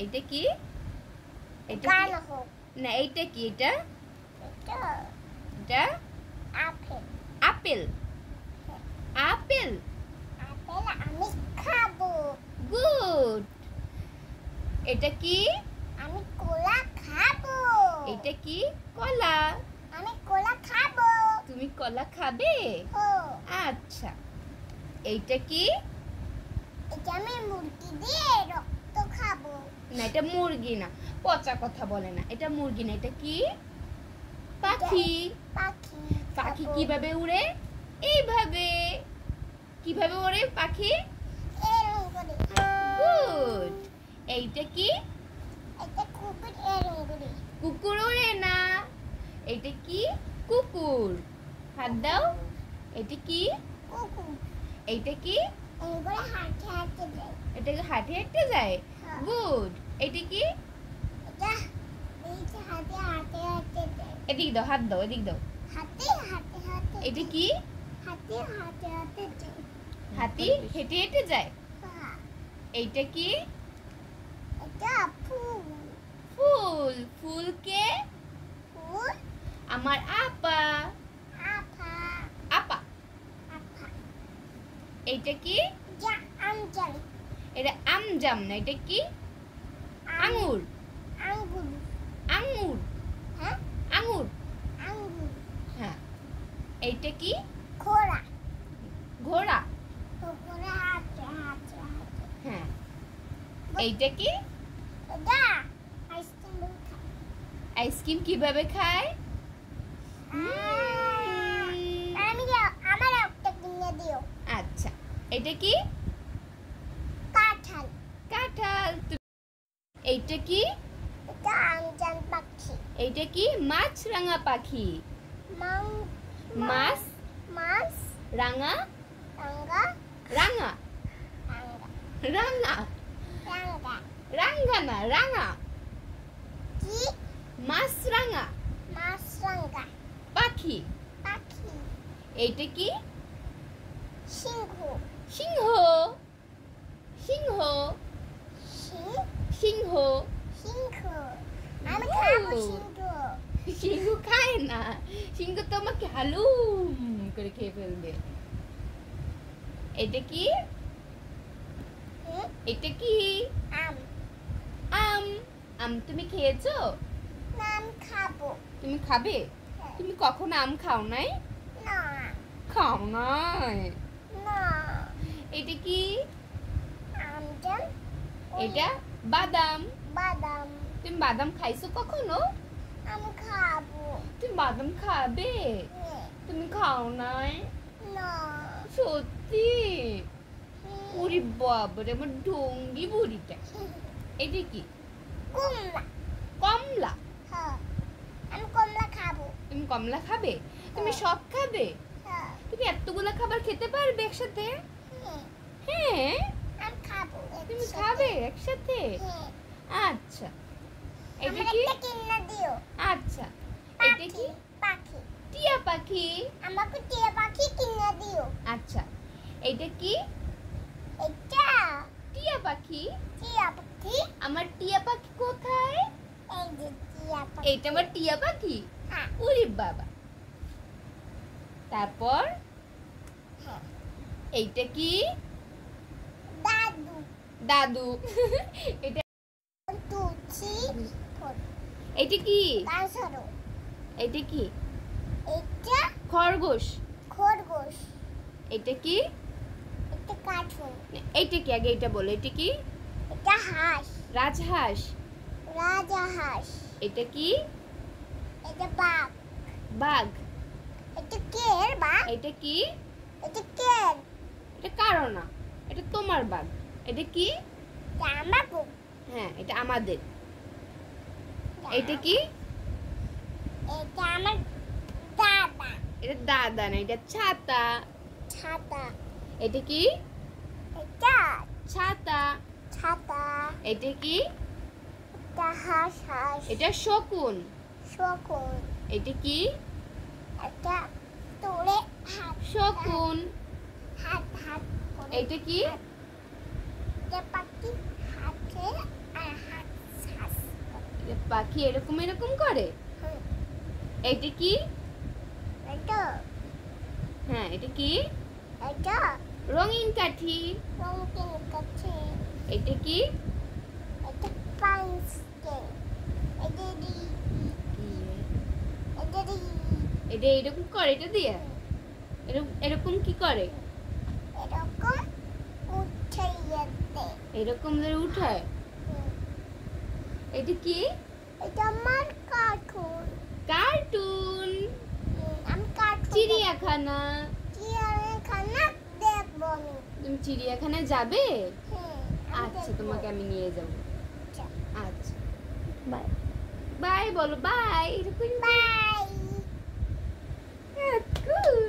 এইটা কি? এটা গান হোক না, এইটা কি? এটা এটা আপেল। আপেল। আপেল আপেল আমি খাবো। গুড। এটা কি? আমি কলা খাবো। এটা কি? কলা। আমি কলা খাবো। তুমি কলা খাবে? ও আচ্ছা। এইটা কি? এটা আমি মুরগি দিয়ে রক্ত খাবো। না, এটা মুরগি না, পচা কথা বলে না, এটা মুরগি না। এটা কি? পাখি। পাখি। পাখি খাবো। কিভাবে উড়ে? এইভাবে। কিভাবে ওড়ে পাখি? এরকম করে। গুড। এইটা কি? এটা কুকুর এরকম করে। কুকুর ওড়ে না। এইটা কি? কুকুর। হাত দাও। এটা কি? কুকুর এইটা কি? এরকম করে হাঁটতে হাঁটতে যায়। এটা হাঁটে হাঁটতে যায়। হ্যাঁ। গুড। এটা কি? এটা এইটা হাঁটতে হাঁটতে হাঁটতে যায়। এদিক দাও, হাত দাও, এদিক দাও। হাঁটতে হাঁটতে হাঁটতে এটা কি? হাঁটতে হাঁটতে হাঁটতে যায়। হাতি হেঁটে হেঁটে যায়। হ্যাঁ। এইটা কি? এটা ফুল। ফুল। ফুলকে ফুল আমার আপা। আপা। আপা। আপা এইটা কি? যা আমজাল। এটা আমজাম না, এটা কি? আঙ্গুর। আঙ্গুর। আঙ্গুর। হ্যাঁ আঙ্গুর। আঙ্গুর। হ্যাঁ। এইটা কি? ঘোড়া। ঘোড়া। ঘোড়া হাঁটতে হাঁটতে হাঁটতে। হ্যাঁ। এইটা কি? এটা আইসক্রিম খায়। আইসক্রিম কিভাবে খায়? আমি আমার একটা কিনে দিও। আচ্ছা। এটা কি? কাঁঠাল। কাঁঠাল। এইটা কি? এটা আমজান পাখি। এইটা কি? মাছরাঙা পাখি। মাছ মাছ রাঙা। রাঙ্গা রাঙা। রাঙ্গা রাঙা। রাঙ্গা রাঙ্গা না, রাঙা। কি? মাছরাঙা মাছ রাঙ্গা পাখি। পাখি। এইটা কি? সিংহ। সিংহ। সিংহ। সিংহ। সিংহ। সিংহ আমি খাবো সিংহ। সিংহ খায় না, সিংহ তো আমাকে হালুম করে খেয়ে ফেলবে। এটা কি? এটা কি? আম। আম। আম তুমি খেয়েছো? নাম খাবো। তুমি খাবে? তুমি কখনো আম খাও নাই? না খাও নাই। না এটা কি? আমজান। এটা বাদাম। বাদাম তুমি বাদাম খাইছো কখনো? আমি খাবো। তুমি বাদাম খাবে? তুমি খাও নাই? না সত্যি? ওরে বাবারে, আমার ঢঙ্গি বুড়িটা। এটা কি? কমলা। কমলা। হ্যাঁ আমি কমলা খাবো। তুমি কমলা খাবে? তুমি সব খাবে? হ্যাঁ তুমি এতগুলা খাবার খেতে পারবে একসাথে? হ্যাঁ, হ্যাঁ। আমি খাবো। তুমি একসাথে। খাবে একসাথে? হ্যাঁ আচ্ছা। এটা আমার কি? একটা কিনে দিও। আচ্ছা। এটা কি? পাখি। টিয়া পাখি। আমাকে টিয়া পাখি কিনে দিও। আচ্ছা। এটা কি? এটা টিয়া পাখি। টিয়া পাখি। আমার টিয়া পাখি কোথায়? এই যে টিয়া পাখি। এইটা আমার টিয়া পাখি। হ্যাঁ ওরে বাবা। তারপর হ্যাঁ এইটা কি? দাদু। দাদু। এটা তুলছি এটা কি? তাছাড়াও এটা কি? এটা খরগোশ। খরগোশ। এটা কি? এটা কার্টুন। এইটা কি? আগে এটা বলো, এটা কি? এটা হাঁস। রাজহাঁস। রাজাহাঁস। এটা কি? এটা বাঘ। বাঘ। এটা কের বাঘ। এটা কি? এটা কের। এটা কারো না, এটা তোমার বাঘ। এটা কি? এটা আমার বুক। হ্যাঁ, এটা আমাদের। এটা কি? এটা আমার দাদা। এটা দাদা না, এটা ছাতা। ছাতা। এটা কি? এটা ছাতা। ছাতা। এটা কি? এটা হাঁস হাঁস। এটা শকুন। শকুন। এটা কি? এটা তোরে হাত। শকুন। হাত হাত করে। এটা কি? এটা পাখি হাতে আর হাত পাখি এরকম এরকম করে? হুম, এটা কি? এটা হ্যাঁ, এটা কি? এটা রঙিন কাঠি। রঙিন কাছে, এটা কি? এটা পাইন্সকেল, এটা দি, এটা দি, এটা এরকম করে এটা দিয়ে? এরকম এরকম কি করে? এরকম উঠে যেতে। এরকম ধরে উঠায়? হুম, এটা কি? এটা আমার কার্টুন। কার্টুন। আমি কার্টুন চিড়িয়াখানা। চিড়িয়াখানা দেখবো আমি। তুমি চিড়িয়াখানায় যাবে? হ্যাঁ, আচ্ছা, তোমাকে আমি নিয়ে যাবো। আচ্ছা, আচ্ছা, বাই বাই বলো, বাই। এরকম বাই। গুড।